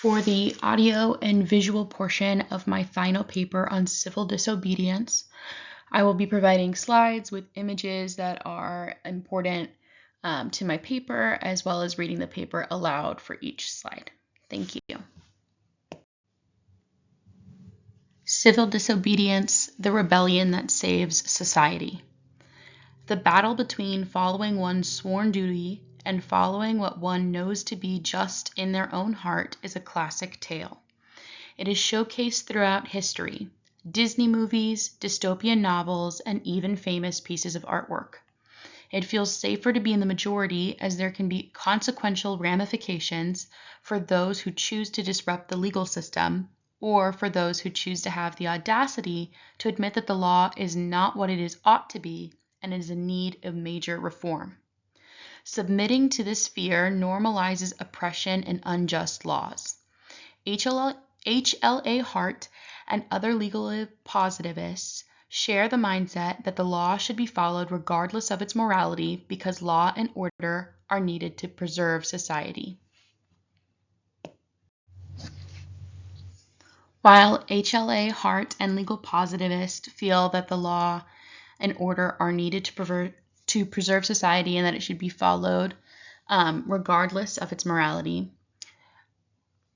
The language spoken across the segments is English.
For the audio and visual portion of my final paper on civil disobedience, I will be providing slides with images that are important to my paper, as well as reading the paper aloud for each slide. Thank you. Civil disobedience, the rebellion that saves society. The battle between following one's sworn duty and following what one knows to be just in their own heart is a classic tale. It is showcased throughout history, Disney movies, dystopian novels, and even famous pieces of artwork. It feels safer to be in the majority as there can be consequential ramifications for those who choose to disrupt the legal system or for those who choose to have the audacity to admit that the law is not what it ought to be and is in need of major reform. Submitting to this fear normalizes oppression and unjust laws. HLA Hart and other legal positivists share the mindset that the law should be followed regardless of its morality because law and order are needed to preserve society. While HLA Hart and legal positivists feel that the law and order are needed to preserve society and that it should be followed regardless of its morality,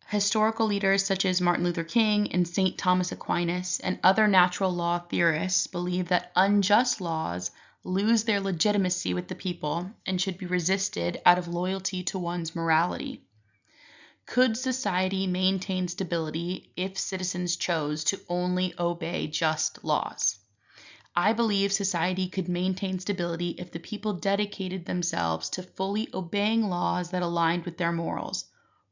historical leaders such as Martin Luther King and St. Thomas Aquinas and other natural law theorists believe that unjust laws lose their legitimacy with the people and should be resisted out of loyalty to one's morality. Could society maintain stability if citizens chose to only obey just laws? I believe society could maintain stability if the people dedicated themselves to fully obeying laws that aligned with their morals,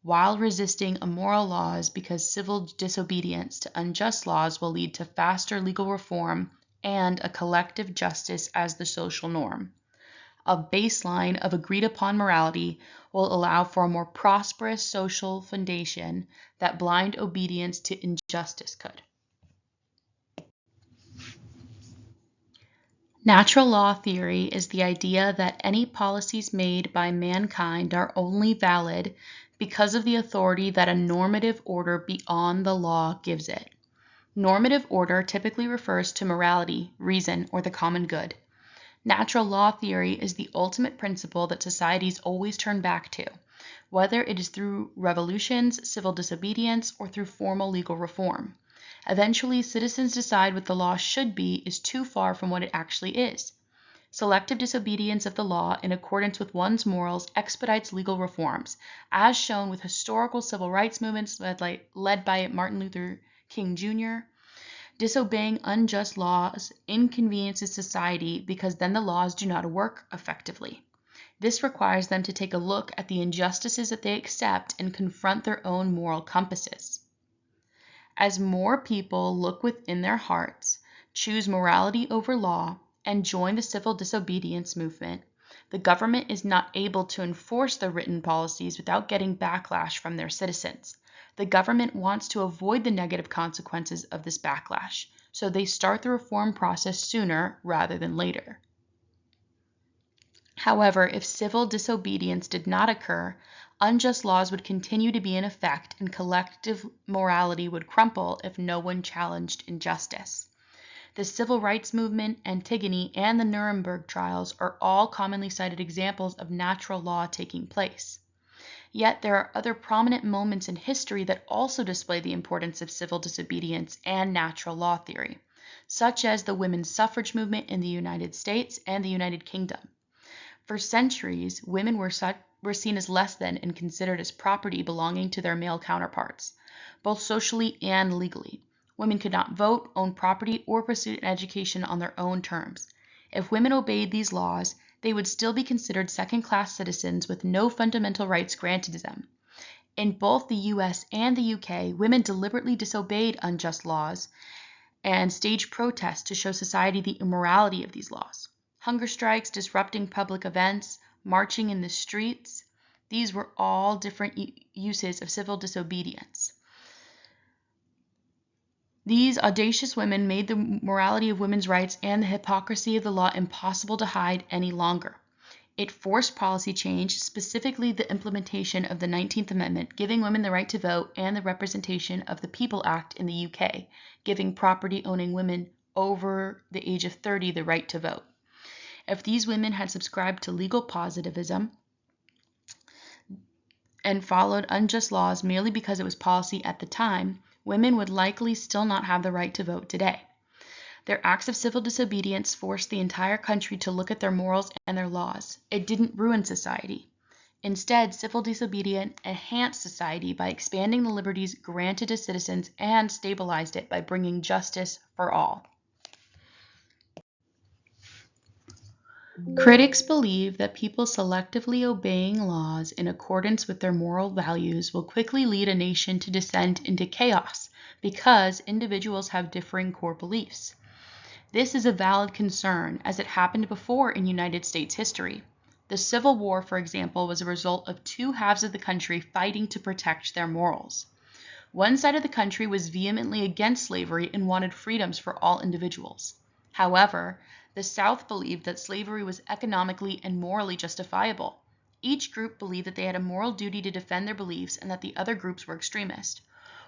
while resisting immoral laws because civil disobedience to unjust laws will lead to faster legal reform and a collective justice as the social norm. A baseline of agreed upon morality will allow for a more prosperous social foundation that blind obedience to injustice could. Natural law theory is the idea that any policies made by mankind are only valid because of the authority that a normative order beyond the law gives it. Normative order typically refers to morality, reason, or the common good. Natural law theory is the ultimate principle that societies always turn back to, whether it is through revolutions, civil disobedience, or through formal legal reform. Eventually, citizens decide what the law should be is too far from what it actually is. Selective disobedience of the law in accordance with one's morals expedites legal reforms, as shown with historical civil rights movements led by Martin Luther King Jr. Disobeying unjust laws inconveniences society because then the laws do not work effectively. This requires them to take a look at the injustices that they accept and confront their own moral compasses. As more people look within their hearts, choose morality over law, and join the civil disobedience movement, the government is not able to enforce their written policies without getting backlash from their citizens. The government wants to avoid the negative consequences of this backlash, so they start the reform process sooner rather than later. However, if civil disobedience did not occur, unjust laws would continue to be in effect and collective morality would crumble if no one challenged injustice. The civil rights movement, Antigone, and the Nuremberg trials are all commonly cited examples of natural law taking place. Yet there are other prominent moments in history that also display the importance of civil disobedience and natural law theory, such as the women's suffrage movement in the United States and the United Kingdom. For centuries, women were seen as less than and considered as property belonging to their male counterparts, both socially and legally. Women could not vote, own property, or pursue an education on their own terms. If women obeyed these laws, they would still be considered second-class citizens with no fundamental rights granted to them. In both the US and the UK, women deliberately disobeyed unjust laws and staged protests to show society the immorality of these laws. Hunger strikes, disrupting public events, marching in the streets, these were all different uses of civil disobedience. These audacious women made the morality of women's rights and the hypocrisy of the law impossible to hide any longer. It forced policy change, specifically the implementation of the 19th Amendment, giving women the right to vote, and the Representation of the People Act in the UK, giving property-owning women over the age of 30 the right to vote. If these women had subscribed to legal positivism and followed unjust laws merely because it was policy at the time, women would likely still not have the right to vote today. Their acts of civil disobedience forced the entire country to look at their morals and their laws. It didn't ruin society. Instead, civil disobedience enhanced society by expanding the liberties granted to citizens and stabilized it by bringing justice for all. Critics believe that people selectively obeying laws in accordance with their moral values will quickly lead a nation to descend into chaos because individuals have differing core beliefs. This is a valid concern, as it happened before in United States history. The Civil War, for example, was a result of two halves of the country fighting to protect their morals. One side of the country was vehemently against slavery and wanted freedoms for all individuals. However, the South believed that slavery was economically and morally justifiable. Each group believed that they had a moral duty to defend their beliefs and that the other groups were extremist.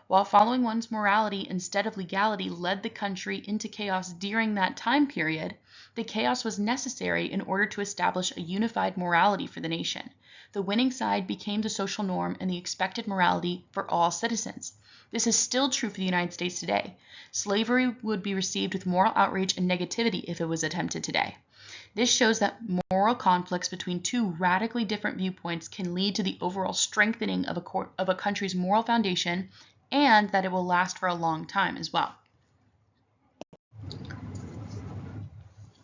While following one's morality instead of legality led the country into chaos during that time period, the chaos was necessary in order to establish a unified morality for the nation. The winning side became the social norm and the expected morality for all citizens. This is still true for the United States today. Slavery would be received with moral outrage and negativity if it was attempted today. This shows that moral conflicts between two radically different viewpoints can lead to the overall strengthening of a country's moral foundation, and that it will last for a long time as well.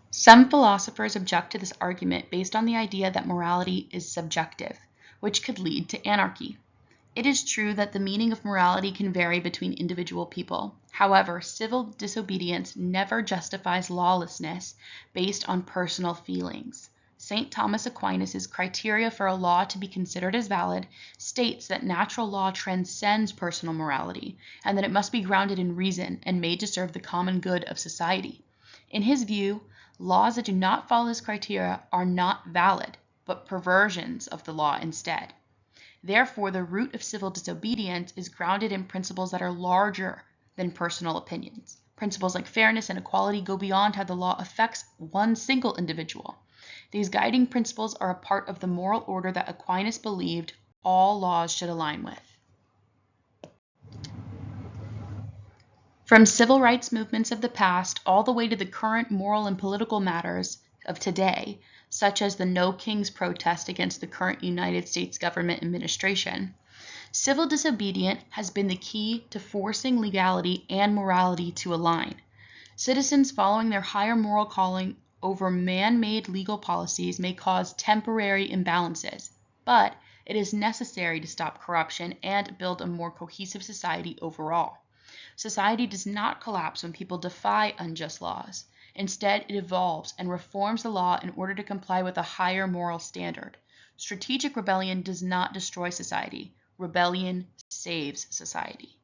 Some philosophers object to this argument based on the idea that morality is subjective, which could lead to anarchy. It is true that the meaning of morality can vary between individual people. However, civil disobedience never justifies lawlessness based on personal feelings. St. Thomas Aquinas' criteria for a law to be considered as valid states that natural law transcends personal morality, and that it must be grounded in reason and made to serve the common good of society. In his view, laws that do not follow this criteria are not valid, but perversions of the law instead. Therefore, the root of civil disobedience is grounded in principles that are larger than personal opinions. Principles like fairness and equality go beyond how the law affects one single individual. These guiding principles are a part of the moral order that Aquinas believed all laws should align with. From civil rights movements of the past all the way to the current moral and political matters of today, such as the No Kings protest against the current United States government administration, civil disobedience has been the key to forcing legality and morality to align. Citizens following their higher moral calling over man-made legal policies may cause temporary imbalances, but it is necessary to stop corruption and build a more cohesive society overall. Society does not collapse when people defy unjust laws. Instead, it evolves and reforms the law in order to comply with a higher moral standard. Strategic rebellion does not destroy society. Rebellion saves society.